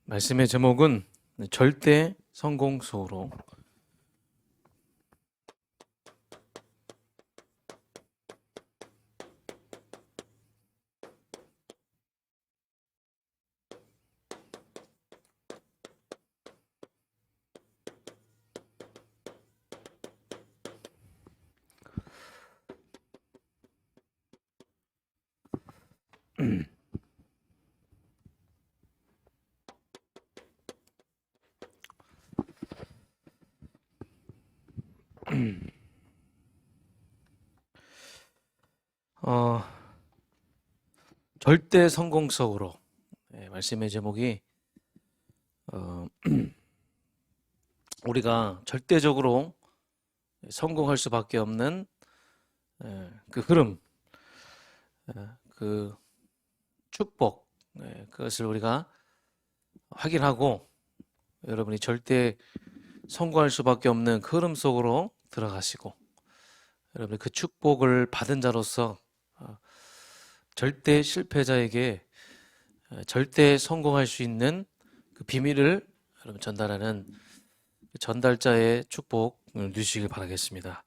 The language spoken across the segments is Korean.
말씀의 제목은 절대 성공 수호로. 어, 절대 성공 수호로. 말씀의 제목이 우리가 절대적으로 성공할 수밖에 없는 그 흐름, 그 축복, 그것을 우리가 확인하고 여러분이 절대 성공할 수밖에 없는 그 흐름 속으로 들어가시고 여러분이 그 축복을 받은 자로서 절대 실패자에게 절대 성공할 수 있는 그 비밀을 여러분 전달하는 전달자의 축복을 누리시길 바라겠습니다.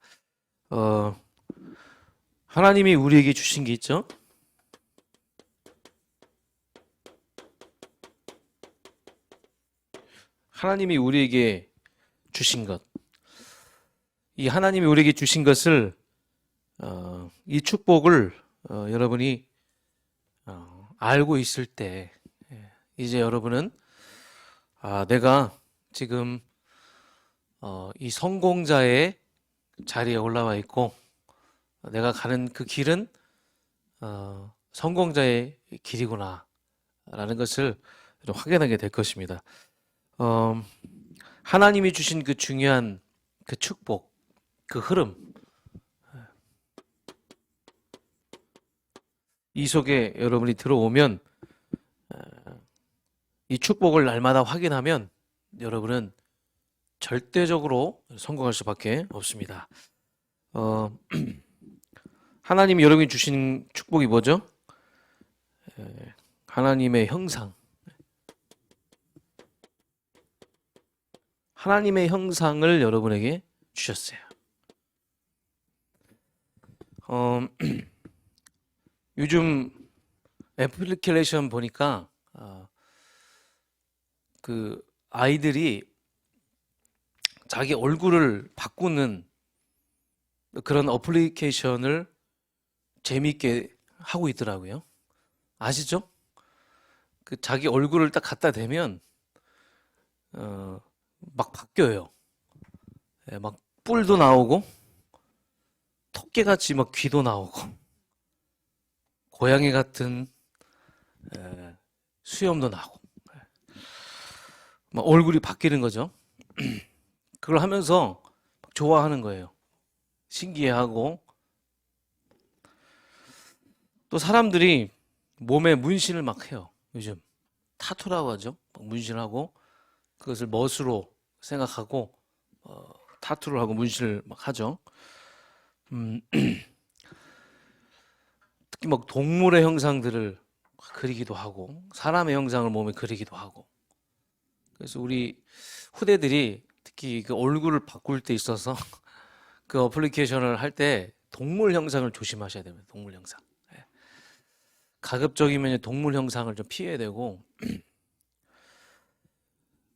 하나님이 우리에게 주신 게 있죠? 하나님이 우리에게 주신 것. 이 하나님이 우리에게 주신 것을 이 축복을 여러분이 알고 있을 때 이제 여러분은 내가 지금 이 성공자의 자리에 올라와 있고 내가 가는 그 길은 성공자의 길이구나 라는 것을 확인하게 될 것입니다. 하나님이 주신 그 중요한 그 축복, 그 흐름, 이 속에 여러분이 들어오면 이 축복을 날마다 확인하면 여러분은 절대적으로 성공할 수밖에 없습니다. 하나님이 여러분이 주신 축복이 뭐죠? 하나님의 형상. 하나님의 형상을 여러분에게 주셨어요. 요즘 애플리케이션 보니까 그 아이들이 자기 얼굴을 바꾸는 그런 어플리케이션을 재미있게 하고 있더라고요. 아시죠? 그 자기 얼굴을 딱 갖다 대면 막 바뀌어요. 막 뿔도 나오고 토끼같이 막 귀도 나오고 고양이 같은 수염도 나고 막 얼굴이 바뀌는 거죠. 그걸 하면서 좋아하는 거예요. 신기해하고 또 사람들이 몸에 문신을 막 해요. 요즘 타투라고 하죠. 막 문신하고 그것을 멋으로 생각하고 타투를 하고 문신을 막 하죠. 특히 막 동물의 형상들을 그리기도 하고 사람의 형상을 몸에 그리기도 하고 그래서 우리 후대들이 특히 그 얼굴을 바꿀 때 있어서 그 어플리케이션을 할 때 동물 형상을 조심하셔야 됩니다. 동물 형상. 가급적이면 동물 형상을 좀 피해야 되고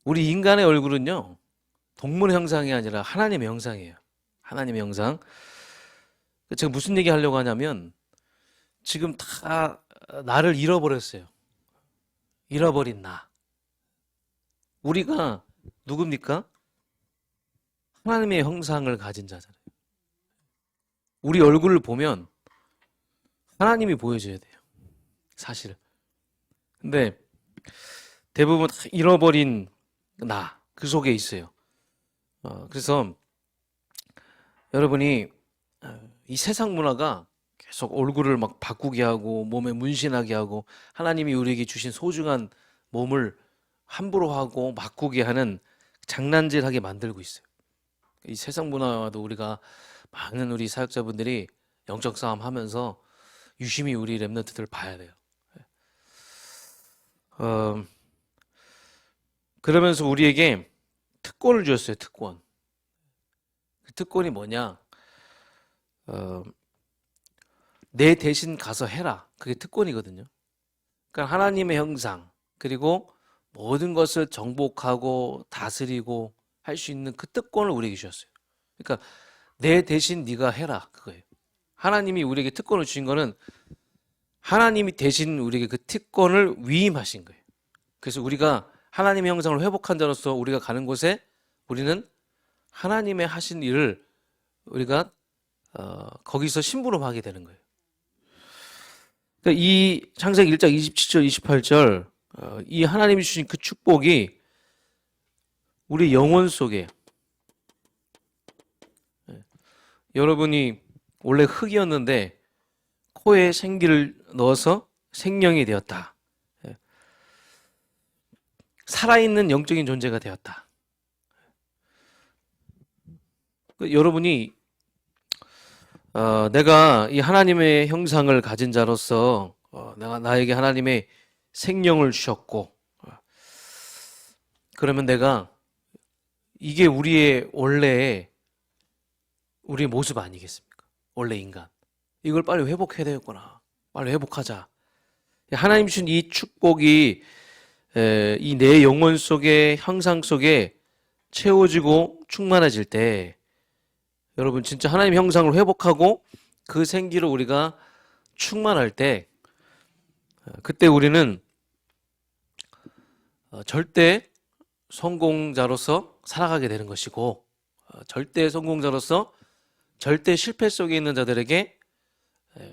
우리 인간의 얼굴은요 동물 형상이 아니라 하나님의 형상이에요. 하나님의 형상. 제가 무슨 얘기 하려고 하냐면 지금 다 나를 잃어버렸어요. 잃어버린 나. 우리가 누굽니까? 하나님의 형상을 가진 자잖아요. 우리 얼굴을 보면 하나님이 보여줘야 돼요. 사실. 근데 대부분 잃어버린 나, 그 속에 있어요. 그래서 여러분이 이 세상 문화가 계속 얼굴을 막 바꾸게 하고 몸에 문신하게 하고 하나님이 우리에게 주신 소중한 몸을 함부로 하고 바꾸게 하는 장난질하게 만들고 있어요. 이 세상 문화와도 우리가 많은 우리 사역자분들이 영적 싸움 하면서 유심히 우리 랩런트들을 봐야 돼요. 그러면서 우리에게 특권을 주었어요. 특권. 그 특권이 뭐냐? 어, 내 대신 가서 해라. 그게 특권이거든요. 그러니까 하나님의 형상, 그리고 모든 것을 정복하고 다스리고 할 수 있는 그 특권을 우리에게 주셨어요. 그러니까 내 대신 네가 해라. 그거예요. 하나님이 우리에게 특권을 주신 거는 하나님이 대신 우리에게 그 특권을 위임하신 거예요. 그래서 우리가 하나님의 형상을 회복한 자로서 우리가 가는 곳에 우리는 하나님의 하신 일을 우리가 거기서 심부름하게 되는 거예요. 그러니까 이 창세기 1장 27절 28절 이 하나님이 주신 그 축복이 우리 영혼 속에, 여러분이 원래 흙이었는데 코에 생기를 넣어서 생명이 되었다. 살아있는 영적인 존재가 되었다. 여러분이 내가 이 하나님의 형상을 가진 자로서 내가 나에게 하나님의 생명을 주셨고, 그러면 내가 이게 우리의 원래의 우리의 모습 아니겠습니까? 원래 인간. 이걸 빨리 회복해야 되겠구나. 빨리 회복하자. 하나님 주신 이 축복이 이 내 영혼 속에, 형상 속에 채워지고 충만해질 때 여러분 진짜 하나님 형상을 회복하고 그 생기로 우리가 충만할 때 그때 우리는 절대 성공자로서 살아가게 되는 것이고 절대 성공자로서 절대 실패 속에 있는 자들에게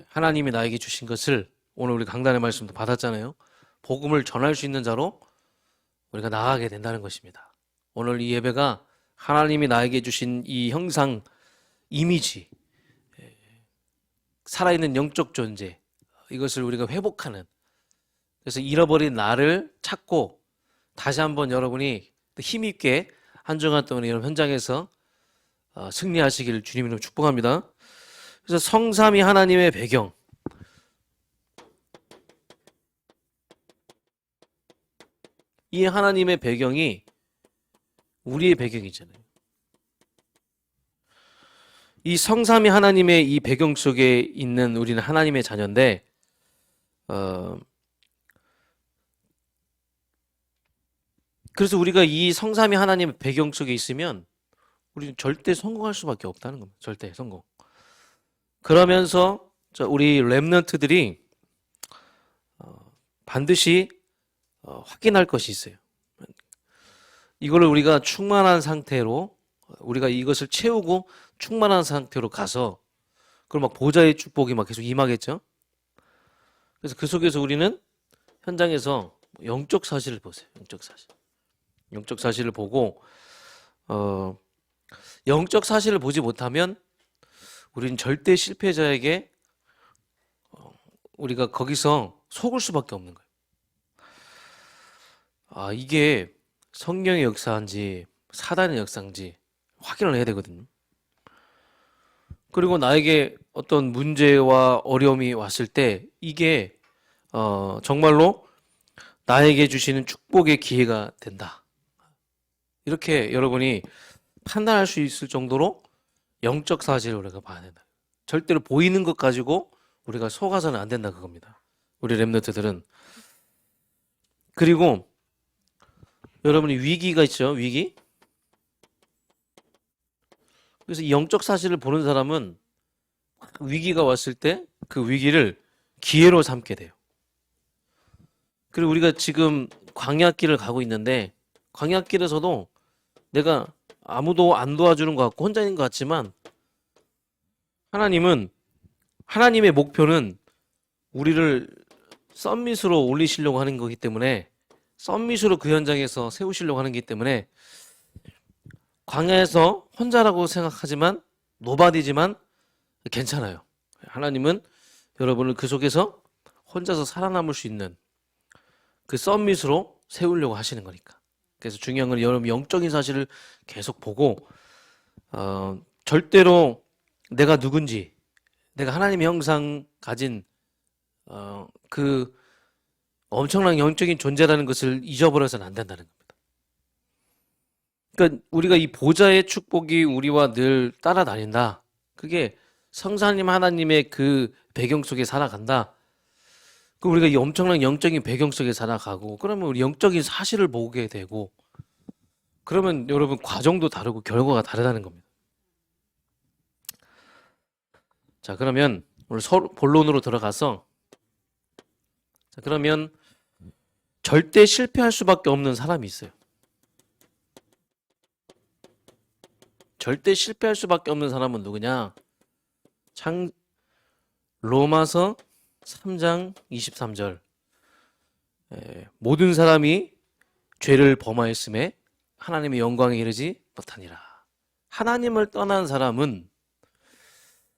하나님이 나에게 주신 것을 오늘 우리 강단의 말씀도 받았잖아요. 복음을 전할 수 있는 자로 우리가 나아가게 된다는 것입니다. 오늘 이 예배가 하나님이 나에게 주신 이 형상, 이미지, 살아있는 영적 존재, 이것을 우리가 회복하는, 그래서 잃어버린 나를 찾고 다시 한번 여러분이 힘있게 한 주간 동안 여러분 현장에서 승리하시기를 주님으로 축복합니다. 그래서 성삼위 하나님의 배경, 이 하나님의 배경이 우리의 배경이잖아요. 이 성삼위 하나님의 이 배경 속에 있는 우리는 하나님의 자녀인데 그래서 우리가 이 성삼위 하나님의 배경 속에 있으면 우리는 절대 성공할 수밖에 없다는 겁니다. 절대 성공. 그러면서 우리 렘넌트들이 반드시 확인할 것이 있어요. 이거를 우리가 충만한 상태로 우리가 이것을 채우고 충만한 상태로 가서 그럼 막 보좌의 축복이 막 계속 임하겠죠. 그래서 그 속에서 우리는 현장에서 영적 사실을 보세요. 영적 사실을 보고 영적 사실을 보지 못하면 우리는 절대 실패자에게 우리가 거기서 속을 수밖에 없는 거예요. 이게 성령의 역사인지 사단의 역사인지 확인을 해야 되거든요. 그리고 나에게 어떤 문제와 어려움이 왔을 때 이게 정말로 나에게 주시는 축복의 기회가 된다. 이렇게 여러분이 판단할 수 있을 정도로 영적 사실을 우리가 봐야 된다. 절대로 보이는 것 가지고 우리가 속아서는 안 된다 그겁니다. 우리 렘넌트들은. 그리고 여러분이 위기가 있죠. 위기. 그래서 이 영적 사실을 보는 사람은 위기가 왔을 때 그 위기를 기회로 삼게 돼요. 그리고 우리가 지금 광야길을 가고 있는데 광야길에서도 내가 아무도 안 도와주는 것 같고 혼자인 것 같지만 하나님은 하나님의 목표는 우리를 썸밋으로 올리시려고 하는 거기 때문에 썸밋으로 그 현장에서 세우시려고 하는 거기 때문에 광야에서 혼자라고 생각하지만 노바디지만 괜찮아요. 하나님은 여러분을 그 속에서 혼자서 살아남을 수 있는 그 썸밋으로 세우려고 하시는 거니까. 그래서 중요한 건 여러분 영적인 사실을 계속 보고 절대로 내가 누군지 내가 하나님의 형상 가진 그 엄청난 영적인 존재라는 것을 잊어버려서는 안 된다는 겁니다. 그러니까 우리가 이 보좌의 축복이 우리와 늘 따라다닌다. 그게 성사님 하나님의 그 배경 속에 살아간다. 그 우리가 이 엄청난 영적인 배경 속에 살아가고 그러면 우리 영적인 사실을 보게 되고 그러면 여러분 과정도 다르고 결과가 다르다는 겁니다. 자, 그러면 오늘 본론으로 들어가서 자, 그러면 절대 실패할 수밖에 없는 사람이 있어요. 절대 실패할 수밖에 없는 사람은 누구냐? 로마서 3장 23절. 모든 사람이 죄를 범하였음에 하나님의 영광에 이르지 못하니라. 하나님을 떠난 사람은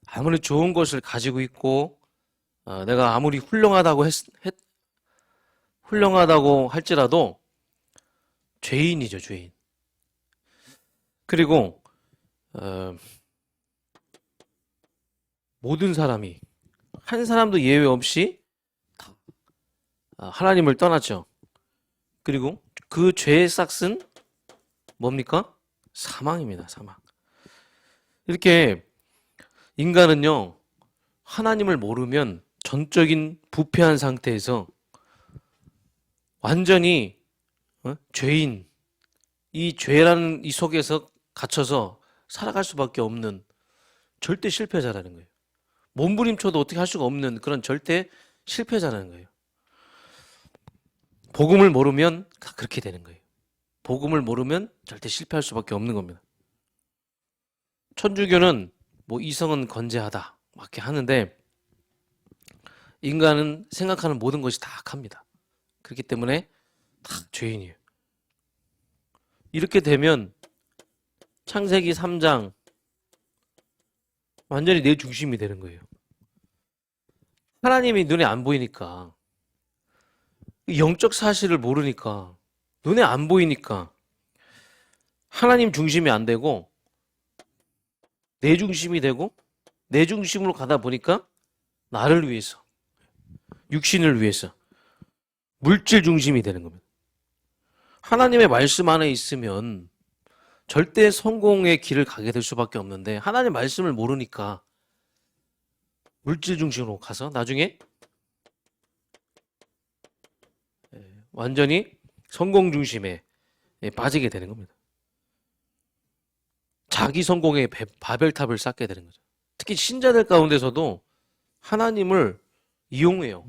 아무리 좋은 것을 가지고 있고 내가 아무리 훌륭하다고 할지라도 죄인이죠, 죄인. 그리고 모든 사람이 한 사람도 예외 없이 다 하나님을 떠났죠. 그리고 그 죄의 싹은 뭡니까? 사망입니다. 사망. 이렇게 인간은요, 하나님을 모르면 전적인 부패한 상태에서 완전히 죄인, 이 죄라는 이 속에서 갇혀서 살아갈 수밖에 없는 절대 실패자라는 거예요. 몸부림쳐도 어떻게 할 수가 없는 그런 절대 실패자라는 거예요. 복음을 모르면 그렇게 되는 거예요. 복음을 모르면 절대 실패할 수밖에 없는 겁니다. 천주교는 뭐 이성은 건재하다 막 이렇게 하는데 인간은 생각하는 모든 것이 다 악합니다. 그렇기 때문에 다 죄인이에요. 이렇게 되면 창세기 3장 완전히 내 중심이 되는 거예요. 하나님이 눈에 안 보이니까 영적 사실을 모르니까 눈에 안 보이니까 하나님 중심이 안 되고 내 중심이 되고 내 중심으로 가다 보니까 나를 위해서 육신을 위해서 물질 중심이 되는 겁니다. 하나님의 말씀 안에 있으면 절대 성공의 길을 가게 될 수밖에 없는데 하나님 말씀을 모르니까 물질 중심으로 가서 나중에 완전히 성공 중심에 빠지게 되는 겁니다. 자기 성공의 바벨탑을 쌓게 되는 거죠. 특히 신자들 가운데서도 하나님을 이용해요.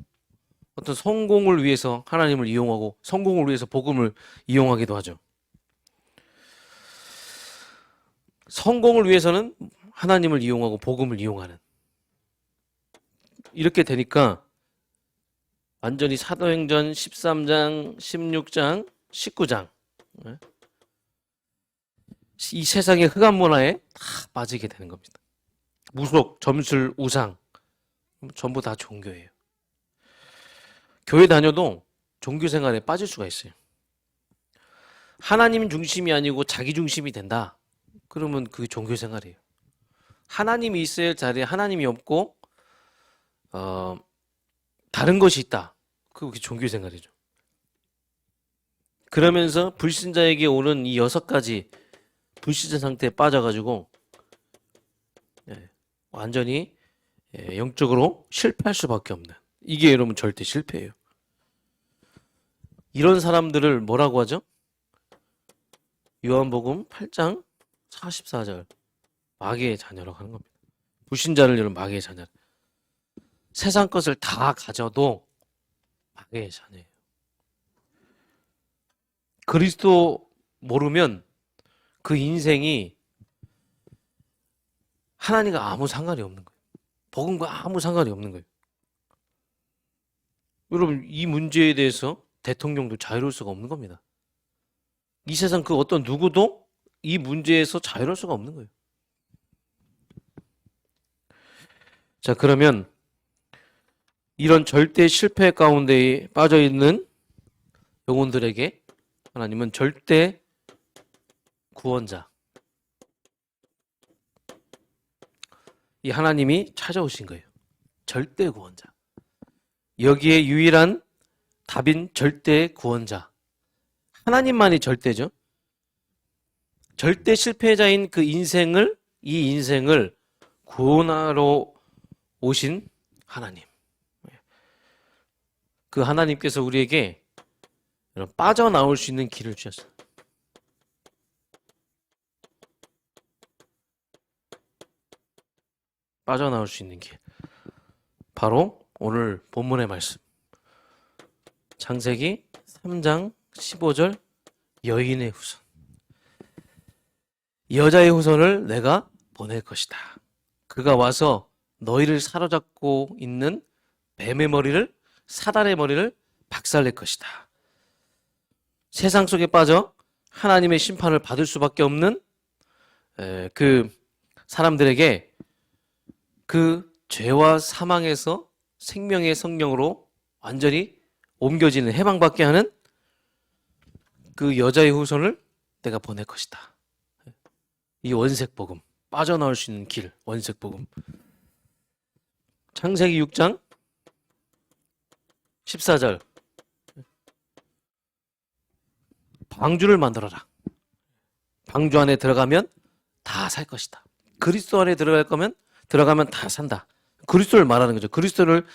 어떤 성공을 위해서 하나님을 이용하고 성공을 위해서 복음을 이용하기도 하죠. 성공을 위해서는 하나님을 이용하고 복음을 이용하는 이렇게 되니까 완전히 사도행전 13장, 16장, 19장 이 세상의 흑암 문화에 다 빠지게 되는 겁니다. 무속, 점술, 우상 전부 다 종교예요. 교회 다녀도 종교 생활에 빠질 수가 있어요. 하나님 중심이 아니고 자기 중심이 된다. 그러면 그게 종교 생활이에요. 하나님이 있어야 할 자리에 하나님이 없고 다른 것이 있다. 그게 종교 생활이죠. 그러면서 불신자에게 오는 이 6가지 불신자 상태에 빠져가지고 완전히 영적으로 실패할 수밖에 없는 이게 여러분 절대 실패예요. 이런 사람들을 뭐라고 하죠? 요한복음 8장 44절 마귀의 자녀라고 하는 겁니다. 불신자를 여러분 마귀의 자녀. 세상 것을 다 가져도 마귀의 자녀예요. 그리스도 모르면 그 인생이 하나님과 아무 상관이 없는 거예요. 복음과 아무 상관이 없는 거예요. 여러분 이 문제에 대해서 대통령도 자유로울 수가 없는 겁니다. 이 세상 그 어떤 누구도 이 문제에서 자유로울 수가 없는 거예요. 자, 그러면 이런 절대 실패 가운데에 빠져있는 영혼들에게 하나님은 절대 구원자, 이 하나님이 찾아오신 거예요. 절대 구원자. 여기에 유일한 답인 절대 구원자. 하나님만이 절대죠. 절대 실패자인 이 인생을 구원하러 오신 하나님. 그 하나님께서 우리에게 빠져나올 수 있는 길을 주셨어요. 빠져나올 수 있는 길. 바로 오늘 본문의 말씀. 창세기 3장 15절 여인의 후손. 여자의 후손을 내가 보낼 것이다. 그가 와서 너희를 사로잡고 있는 뱀의 머리를, 사단의 머리를 박살낼 것이다. 세상 속에 빠져 하나님의 심판을 받을 수밖에 없는 그 사람들에게 그 죄와 사망에서 생명의 성령으로 완전히 옮겨지는, 해방받게 하는 그 여자의 후손을 내가 보낼 것이다. 이 원색복음, 빠져나올 수 있는 길, 원색복음. 창세기 6장 14절. 방주를 만들어라. 방주 안에 들어가면 다 살 것이다. 그리스도 안에 들어가면 다 산다. 그리스도를 말하는 거죠. 그리스도를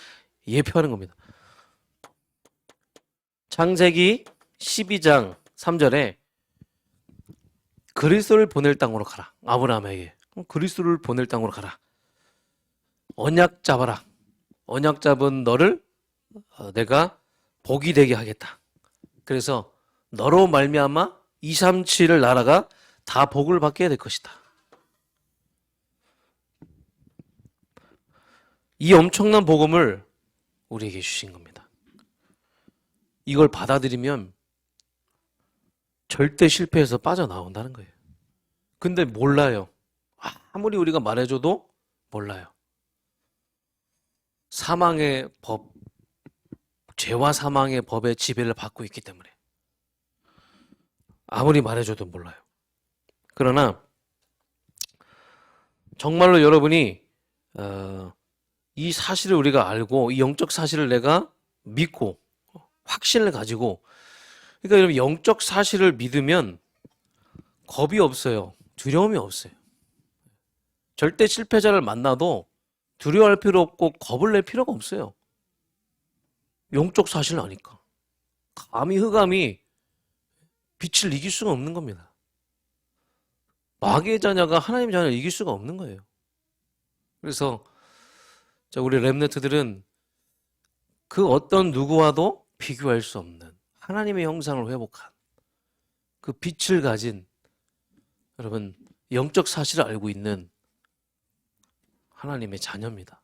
예표하는 겁니다. 창세기 12장 3절에 그리스도를 보낼 땅으로 가라. 아브라함에게 그리스도를 보낼 땅으로 가라. 언약 잡아라. 언약 잡은 너를 내가 복이 되게 하겠다. 그래서 너로 말미암아 237을 나라가 다 복을 받게 될 것이다. 이 엄청난 복음을 우리에게 주신 겁니다. 이걸 받아들이면 절대 실패해서 빠져나온다는 거예요. 근데 몰라요. 아무리 우리가 말해줘도 몰라요. 사망의 법, 죄와 사망의 법의 지배를 받고 있기 때문에 아무리 말해줘도 몰라요. 그러나 정말로 여러분이 이 사실을 우리가 알고 이 영적 사실을 내가 믿고 확신을 가지고, 그러니까 여러분 영적 사실을 믿으면 겁이 없어요. 두려움이 없어요. 절대 실패자를 만나도 두려워할 필요 없고 겁을 낼 필요가 없어요. 영적 사실을 아니까. 감히 흑암이 빛을 이길 수가 없는 겁니다. 마귀의 자녀가 하나님의 자녀를 이길 수가 없는 거예요. 그래서 우리 렘넌트들은 그 어떤 누구와도 비교할 수 없는 하나님의 형상을 회복한 그 빛을 가진, 여러분 영적 사실을 알고 있는 하나님의 자녀입니다.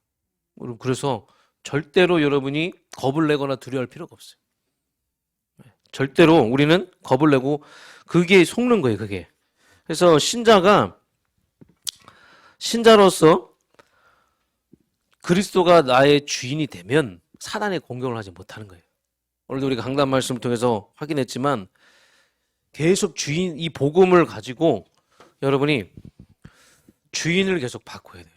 그래서 절대로 여러분이 겁을 내거나 두려워할 필요가 없어요. 절대로 우리는 겁을 내고 그게 속는 거예요. 그게. 그래서 신자로서 그리스도가 나의 주인이 되면 사단의 공격을 하지 못하는 거예요. 오늘도 우리가 강단 말씀을 통해서 확인했지만 계속 이 복음을 가지고 여러분이 주인을 계속 바꿔야 돼요.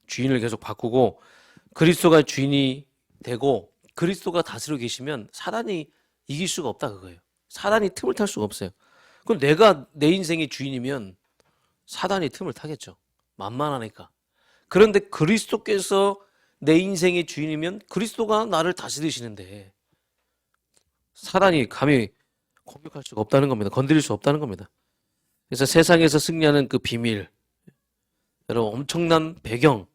주인을 계속 바꾸고 그리스도가 주인이 되고 그리스도가 다스리고 계시면 사단이 이길 수가 없다 그거예요. 사단이 틈을 탈 수가 없어요. 그럼 내가 내 인생의 주인이면 사단이 틈을 타겠죠. 만만하니까. 그런데 그리스도께서 내 인생의 주인이면 그리스도가 나를 다스리시는데 사단이 감히 공격할 수가 없다는 겁니다. 건드릴 수 없다는 겁니다. 그래서 세상에서 승리하는 그 비밀, 여러분 엄청난 배경,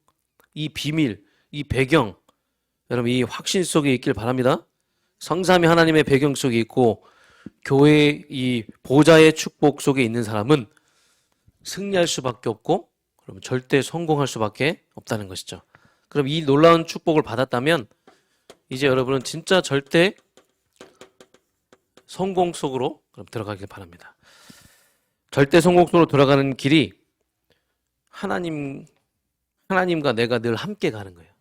이 비밀, 이 배경, 여러분 이 확신 속에 있길 바랍니다. 성삼위 하나님의 배경 속에 있고 교회의 이 보좌의 축복 속에 있는 사람은 승리할 수밖에 없고 그럼 절대 성공할 수밖에 없다는 것이죠. 그럼 이 놀라운 축복을 받았다면 이제 여러분은 진짜 절대 성공 속으로 그럼 들어가길 바랍니다. 절대 성공 속으로 들어가는 길이 하나님과 내가 늘 함께 가는 거예요.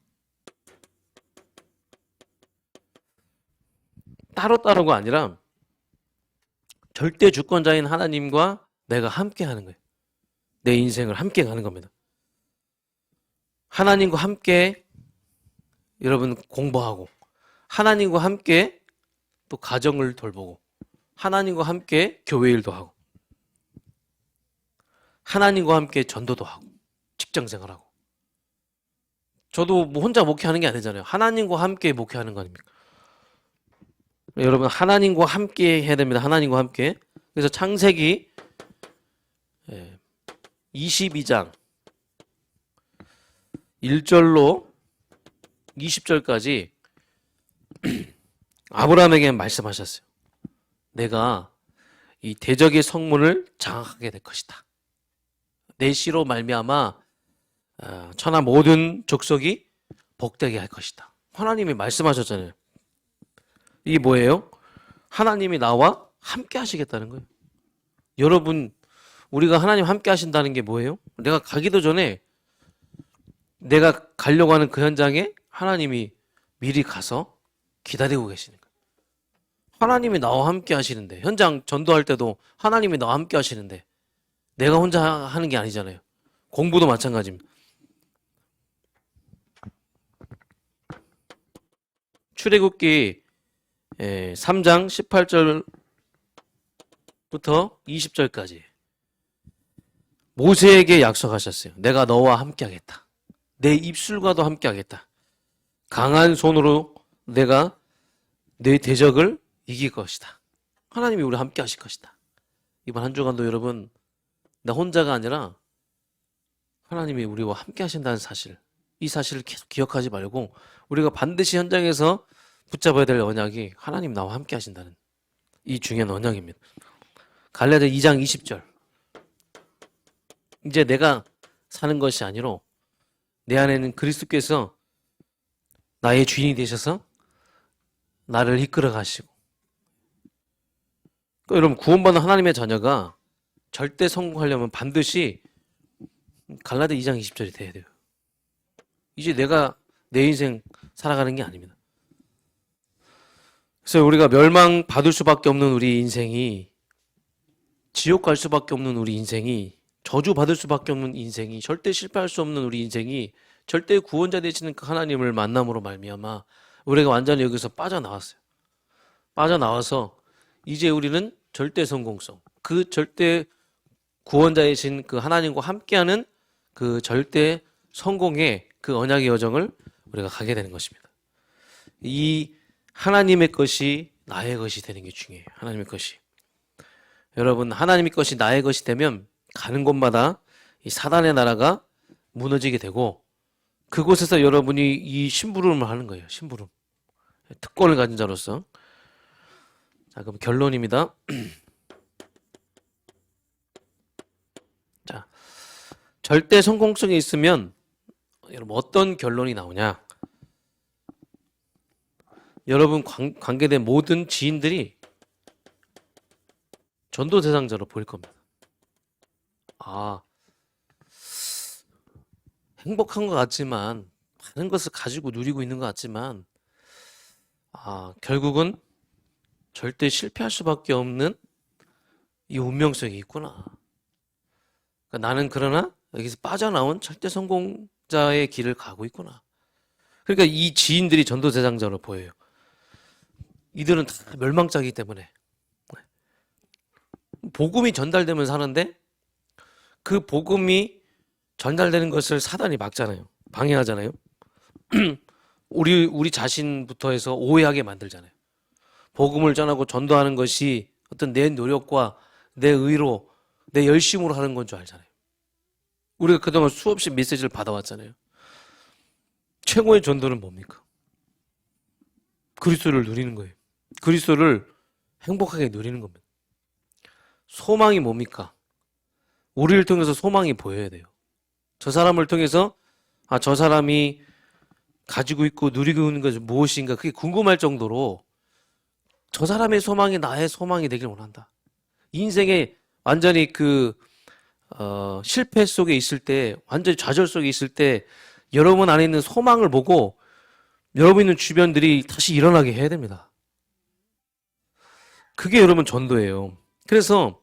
따로따로가 아니라 절대 주권자인 하나님과 내가 함께 하는 거예요. 내 인생을 함께 가는 겁니다. 하나님과 함께 여러분 공부하고 하나님과 함께 또 가정을 돌보고 하나님과 함께 교회 일도 하고 하나님과 함께 전도도 하고 직장 생활하고. 저도 뭐 혼자 목회하는 게 아니잖아요. 하나님과 함께 목회하는 거 아닙니까? 여러분, 하나님과 함께 해야 됩니다. 하나님과 함께. 그래서 창세기 22장 1절로 20절까지 아브라함에게 말씀하셨어요. 내가 이 대적의 성문을 장악하게 될 것이다. 내 씨로 말미암아 천하 모든 족속이 복되게 할 것이다. 하나님이 말씀하셨잖아요. 이게 뭐예요? 하나님이 나와 함께 하시겠다는 거예요. 여러분, 우리가 하나님 함께 하신다는 게 뭐예요? 내가 가기도 전에 내가 가려고 하는 그 현장에 하나님이 미리 가서 기다리고 계시는 거예요. 하나님이 나와 함께 하시는데, 현장 전도할 때도 하나님이 나와 함께 하시는데 내가 혼자 하는 게 아니잖아요. 공부도 마찬가지입니다. 출애굽기 3장 18절부터 20절까지 모세에게 약속하셨어요. 내가 너와 함께 하겠다. 내 입술과도 함께 하겠다. 강한 손으로 내가 내 대적을 이길 것이다. 하나님이 우리 함께 하실 것이다. 이번 한 주간도 여러분, 나 혼자가 아니라 하나님이 우리와 함께 하신다는 사실, 이 사실을 계속 기억하지 말고 우리가 반드시 현장에서 붙잡아야 될 언약이 하나님 나와 함께 하신다는 이 중요한 언약입니다. 갈라디아 2장 20절. 이제 내가 사는 것이 아니로 내 안에는 그리스도께서 나의 주인이 되셔서 나를 이끌어 가시고. 그러니까 여러분, 구원받은 하나님의 자녀가 절대 성공하려면 반드시 갈라디아 2장 20절이 돼야 돼요. 이제 내가 내 인생 살아가는 게 아닙니다. 그래서 우리가 멸망받을 수밖에 없는 우리 인생이, 지옥 갈 수밖에 없는 우리 인생이, 저주받을 수밖에 없는 인생이, 절대 실패할 수 없는 우리 인생이 절대 구원자 되시는 그 하나님을 만남으로 말미암아 우리가 완전히 여기서 빠져나왔어요. 빠져나와서 이제 우리는 절대 성공성, 그 절대 구원자이신 그 하나님과 함께하는 그 절대 성공의 그 언약의 여정을 우리가 가게 되는 것입니다. 이 하나님의 것이 나의 것이 되는 게 중요해요. 하나님의 것이. 여러분, 하나님의 것이 나의 것이 되면 가는 곳마다 이 사단의 나라가 무너지게 되고, 그곳에서 여러분이 이 심부름을 하는 거예요. 심부름. 특권을 가진 자로서. 자, 그럼 결론입니다. 자, 절대 성공성이 있으면 여러분 어떤 결론이 나오냐? 여러분 관계된 모든 지인들이 전도 대상자로 보일 겁니다. 아, 행복한 것 같지만, 많은 것을 가지고 누리고 있는 것 같지만, 결국은 절대 실패할 수밖에 없는 이 운명성이 있구나. 그러니까 나는 그러나 여기서 빠져나온 절대 성공자의 길을 가고 있구나. 그러니까 이 지인들이 전도 대상자로 보여요. 이들은 다 멸망자이기 때문에 복음이 전달되면 사는데, 그 복음이 전달되는 것을 사단이 막잖아요. 방해하잖아요. 우리 자신부터 해서 오해하게 만들잖아요. 복음을 전하고 전도하는 것이 어떤 내 노력과 내 의로, 내 열심으로 하는 건 줄 알잖아요. 우리가 그동안 수없이 메시지를 받아왔잖아요. 최고의 전도는 뭡니까? 그리스도를 누리는 거예요. 그리스도를 행복하게 누리는 겁니다. 소망이 뭡니까? 우리를 통해서 소망이 보여야 돼요. 저 사람을 통해서 저 사람이 가지고 있고 누리고 있는 것이 무엇인가, 그게 궁금할 정도로 저 사람의 소망이 나의 소망이 되길 원한다. 인생에 완전히 실패 속에 있을 때, 완전히 좌절 속에 있을 때 여러분 안에 있는 소망을 보고 여러분 있는 주변들이 다시 일어나게 해야 됩니다. 그게 여러분 전도예요. 그래서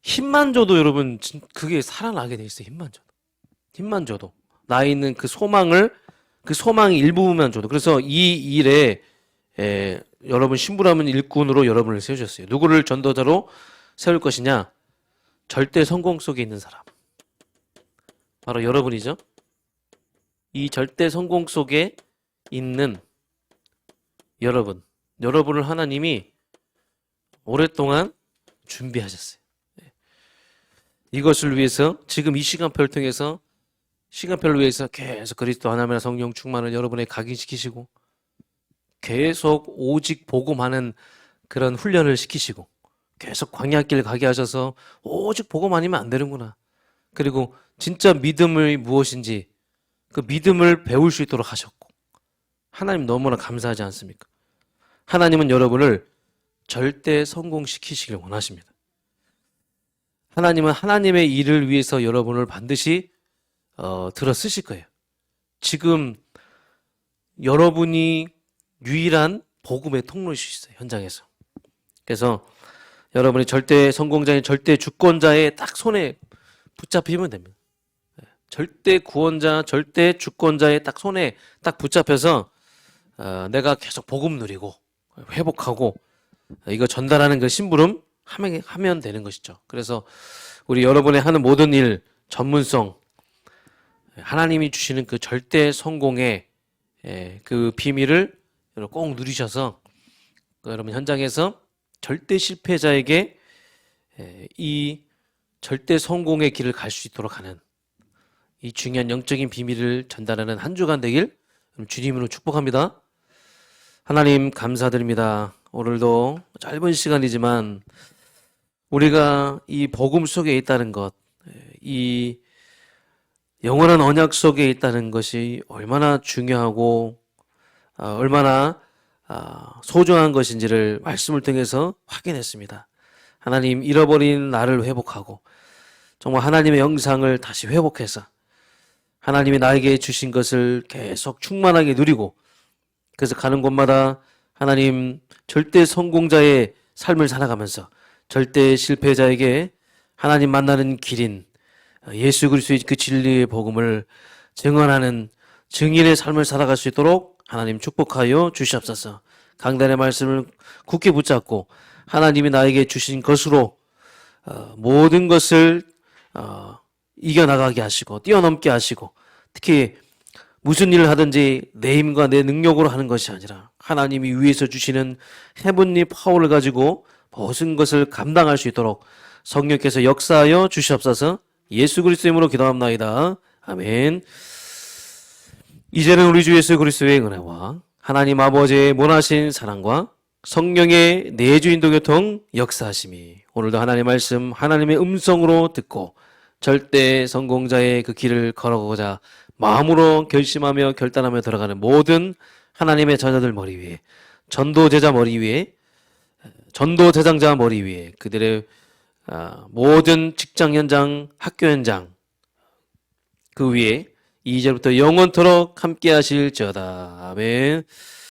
힘만 줘도 여러분 그게 살아나게 돼 있어요. 힘만 줘도 나에 있는 그 소망을, 그 소망이 일부분만 줘도. 그래서 이 일에 여러분 신부라면 일꾼으로 여러분을 세우셨어요. 누구를 전도자로 세울 것이냐? 절대 성공 속에 있는 사람. 바로 여러분이죠. 이 절대 성공 속에 있는 여러분을 하나님이 오랫동안 준비하셨어요. 이것을 위해서 지금 이 시간표를 위해서 계속 그리스도 하나님의 성령 충만을 여러분에 각인시키시고 계속 오직 복음하는 그런 훈련을 시키시고 계속 광야길 가게 하셔서 오직 복음 아니면 안 되는구나. 그리고 진짜 믿음이 무엇인지 그 믿음을 배울 수 있도록 하셨고 하나님 너무나 감사하지 않습니까? 하나님은 여러분을 절대 성공시키시길 원하십니다. 하나님은 하나님의 일을 위해서 여러분을 반드시 들어 쓰실 거예요. 지금 여러분이 유일한 복음의 통로일 수 있어요. 현장에서. 그래서 여러분이 절대 성공자인 절대 주권자의 딱 손에 붙잡히면 됩니다. 절대 구원자, 절대 주권자의 딱 손에 딱 붙잡혀서 내가 계속 복음 누리고 회복하고 이거 전달하는 그 심부름 하면 되는 것이죠. 그래서 우리 여러분의 하는 모든 일 전문성, 하나님이 주시는 그 절대 성공의 그 비밀을 꼭 누리셔서 여러분 현장에서 절대 실패자에게 이 절대 성공의 길을 갈 수 있도록 하는 이 중요한 영적인 비밀을 전달하는 한 주간 되길 주님으로 축복합니다. 하나님 감사드립니다. 오늘도 짧은 시간이지만 우리가 이 복음 속에 있다는 것, 이 영원한 언약 속에 있다는 것이 얼마나 중요하고 얼마나 소중한 것인지를 말씀을 통해서 확인했습니다. 하나님 잃어버린 나를 회복하고 정말 하나님의 영상을 다시 회복해서 하나님이 나에게 주신 것을 계속 충만하게 누리고 그래서 가는 곳마다 하나님 절대 성공자의 삶을 살아가면서 절대 실패자에게 하나님 만나는 길인 예수 그리스도의 그 진리의 복음을 증언하는 증인의 삶을 살아갈 수 있도록 하나님 축복하여 주시옵소서. 강단의 말씀을 굳게 붙잡고 하나님이 나에게 주신 것으로 모든 것을 이겨나가게 하시고 뛰어넘게 하시고 특히 무슨 일을 하든지 내 힘과 내 능력으로 하는 것이 아니라 하나님이 위에서 주시는 헤븐리 파워를 가지고 모든 것을 감당할 수 있도록 성령께서 역사하여 주시옵소서. 예수 그리스도의 이름으로 기도합나이다. 아멘. 이제는 우리 주 예수 그리스도의 은혜와 하나님 아버지의 무한하신 사랑과 성령의 내주인도 교통 역사하심이 오늘도 하나님의 말씀 하나님의 음성으로 듣고 절대 성공자의 그 길을 걸어가고자 마음으로 결심하며 결단하며 들어가는 모든 하나님의 자녀들 머리 위에 전도제자 머리 위에 전도대장자 머리 위에 그들의 모든 직장 현장 학교 현장 그 위에 이제부터 영원토록 함께 하실지어다. 아멘.